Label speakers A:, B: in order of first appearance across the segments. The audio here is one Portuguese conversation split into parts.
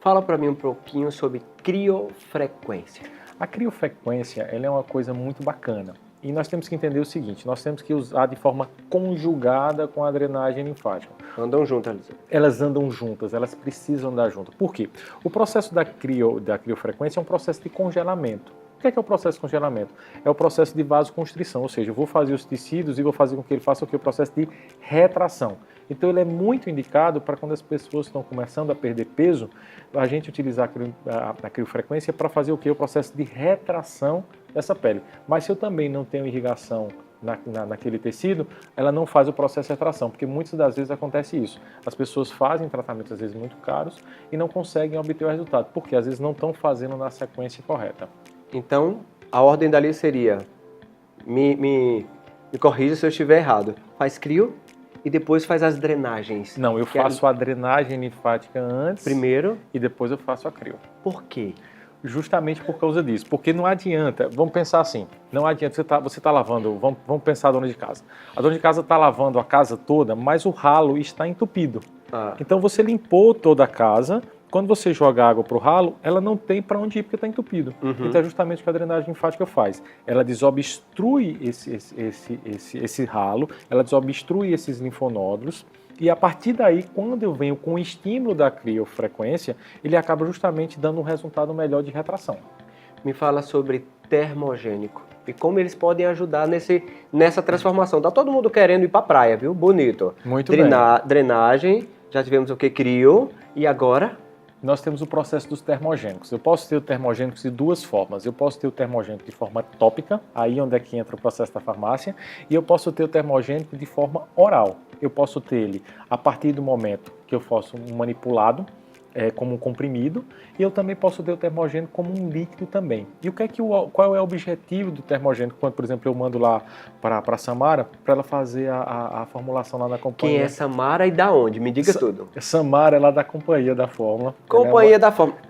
A: Fala para mim um pouquinho sobre criofrequência.
B: A criofrequência, ela é uma coisa muito bacana. E nós temos que entender o seguinte, nós temos que usar de forma conjugada com a drenagem linfática.
A: Andam juntas, Eliseu.
B: Elas andam juntas, elas precisam andar juntas. Por quê? O processo da criofrequência é um processo de congelamento. O que é o processo de congelamento? É o processo de vasoconstrição, ou seja, eu vou fazer os tecidos e vou fazer com que ele faça o processo de retração. Então ele é muito indicado para quando as pessoas estão começando a perder peso, a gente utilizar a criofrequência para fazer o processo de retração dessa pele. Mas se eu também não tenho irrigação naquele tecido, ela não faz o processo de retração, porque muitas das vezes acontece isso. As pessoas fazem tratamentos às vezes muito caros e não conseguem obter o resultado, porque às vezes não estão fazendo na sequência correta.
A: Então, a ordem dali seria, me corrija se eu estiver errado, faz crio e depois faz as drenagens.
B: Não, eu faço a drenagem linfática antes
A: primeiro
B: e depois eu faço a crio.
A: Por quê?
B: Justamente por causa disso, porque não adianta, vamos pensar assim, não adianta, você tá lavando, vamos pensar a dona de casa. A dona de casa está lavando a casa toda, mas o ralo está entupido. Então você limpou toda a casa, quando você joga água para o ralo, ela não tem para onde ir porque está entupido. Então é justamente o que a drenagem linfática faz. Ela desobstrui esse ralo, ela desobstrui esses linfonódulos, e a partir daí, quando eu venho com o estímulo da criofrequência, ele acaba justamente dando um resultado melhor de retração.
A: Me fala sobre termogênico e como eles podem ajudar nessa transformação. Tá todo mundo querendo ir para a praia, viu? Bonito.
B: Muito bem.
A: Drenagem, já tivemos o que? Crio, e agora?
B: Nós temos o processo dos termogênicos. Eu posso ter o termogênicos de duas formas. Eu posso ter o termogênico de forma tópica, aí onde é que entra o processo da farmácia, e eu posso ter o termogênico de forma oral. Eu posso ter ele a partir do momento que eu faço um manipulado, como um comprimido, e eu também posso ter o termogênico como um líquido também. E qual é o objetivo do termogênico? Quando, por exemplo, eu mando lá para a Samara, para ela fazer a formulação lá na companhia.
A: Quem é Samara e da onde? Me diga tudo.
B: Samara é lá da Companhia da Fórmula.
A: Companhia da Fórmula.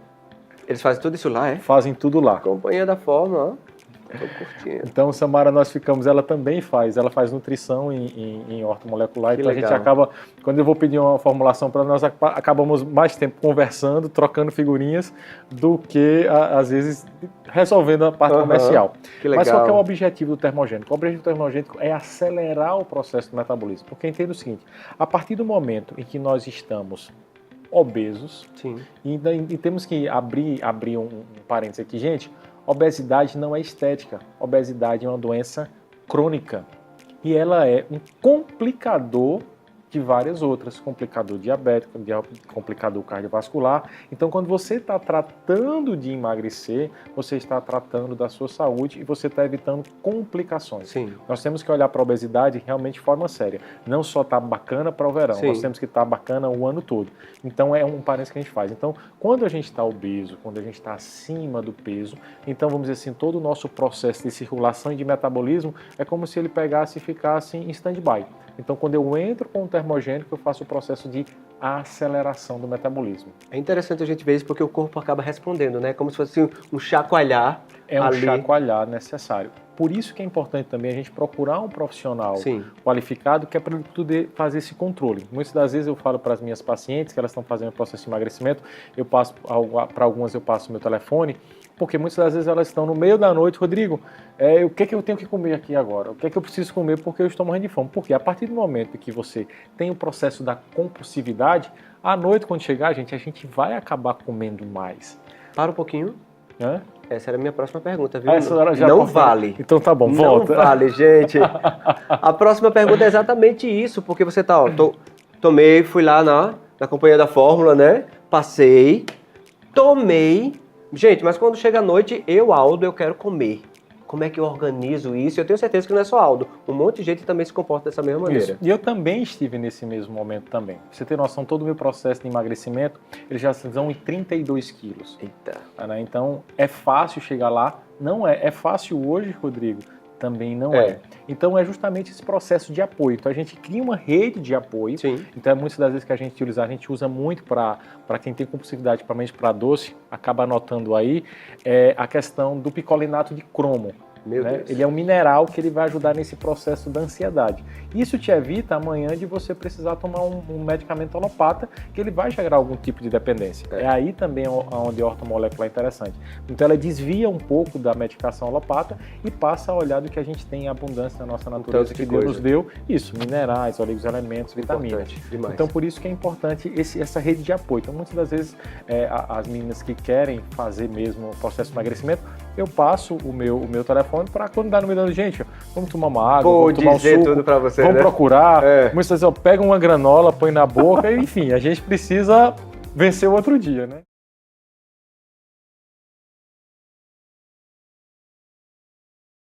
A: Eles fazem tudo isso lá, é?
B: Fazem tudo lá.
A: Companhia da Fórmula, ó. Tô curtindo.
B: Então, Samara, ela também faz nutrição em ortomolecular.
A: Que
B: então
A: legal.
B: A gente acaba, quando eu vou pedir uma formulação para nós, acabamos mais tempo conversando, trocando figurinhas, do que, às vezes, resolvendo a parte comercial.
A: Que legal.
B: Mas qual que é o objetivo do termogênico? O objetivo do termogênico é acelerar o processo do metabolismo. Porque entenda o seguinte, a partir do momento em que nós estamos obesos,
A: sim,
B: e temos que abrir um parênteses aqui, gente. Obesidade não é estética, obesidade é uma doença crônica e ela é um complicador de várias outras, complicador diabético, complicador cardiovascular. Então, quando você está tratando de emagrecer, você está tratando da sua saúde e você está evitando complicações.
A: Sim.
B: Nós temos que olhar para a obesidade realmente de forma séria. Não só está bacana para o verão,
A: sim,
B: nós temos que estar bacana o ano todo. Então, é um parênteses que a gente faz. Então, quando a gente está obeso, quando a gente está acima do peso, então, vamos dizer assim, todo o nosso processo de circulação e de metabolismo é como se ele pegasse e ficasse em stand-by. Então, quando eu entro com o termogênico, eu faço o processo de aceleração do metabolismo.
A: É interessante a gente ver isso porque o corpo acaba respondendo, né? Como se fosse um chacoalhar.
B: É um chacoalhar necessário. Por isso que é importante também a gente procurar um profissional qualificado que é para ele poder fazer esse controle. Muitas das vezes eu falo para as minhas pacientes que elas estão fazendo o processo de emagrecimento, para algumas eu passo o meu telefone, porque muitas das vezes elas estão no meio da noite, Rodrigo, o que eu tenho que comer aqui agora? O que eu preciso comer porque eu estou morrendo de fome? Porque a partir do momento que você tem o processo da compulsividade, à noite quando chegar, a gente vai acabar comendo mais.
A: Para um pouquinho.
B: Hã?
A: Essa era a minha próxima pergunta, viu?
B: Não vale. Então tá bom, volta.
A: Não vale, gente. A próxima pergunta é exatamente isso, porque você tá, tomei, fui lá na Companhia da Fórmula, né? Passei, tomei. Gente, mas quando chega a noite, Aldo, eu quero comer. Como é que eu organizo isso? Eu tenho certeza que não é só Aldo. Um monte de gente também se comporta dessa mesma maneira.
B: Isso. E eu também estive nesse mesmo momento também. Pra você ter noção, todo o meu processo de emagrecimento, eles já são em 32 quilos.
A: Eita.
B: Então, é fácil chegar lá? Não é. É fácil hoje, Rodrigo? Também não é. Então, é justamente esse processo de apoio. Então, a gente cria uma rede de apoio.
A: Sim.
B: Então, muitas das vezes que a gente usa muito para quem tem compulsividade, principalmente para doce, acaba anotando aí, a questão do picolinato de cromo.
A: Meu
B: né?
A: Deus.
B: Ele é um mineral que ele vai ajudar nesse processo da ansiedade. Isso te evita amanhã de você precisar tomar um medicamento alopata, que ele vai gerar algum tipo de dependência. É aí também onde a ortomolecular é interessante. Então ela desvia um pouco da medicação alopata e passa a olhar do que a gente tem em abundância na nossa natureza, que Deus nos deu. Isso, minerais, elementos, vitaminas.
A: Demais.
B: Então por isso que é importante essa rede de apoio. Então muitas das vezes as meninas que querem fazer mesmo o processo de emagrecimento, eu passo o meu telefone para quando dá no meio da gente, vamos tomar uma água, vamos tomar um suco,
A: tudo para você,
B: vamos
A: né?
B: procurar. Muitas vezes pega uma granola, põe na boca, enfim, a gente precisa vencer o outro dia, né?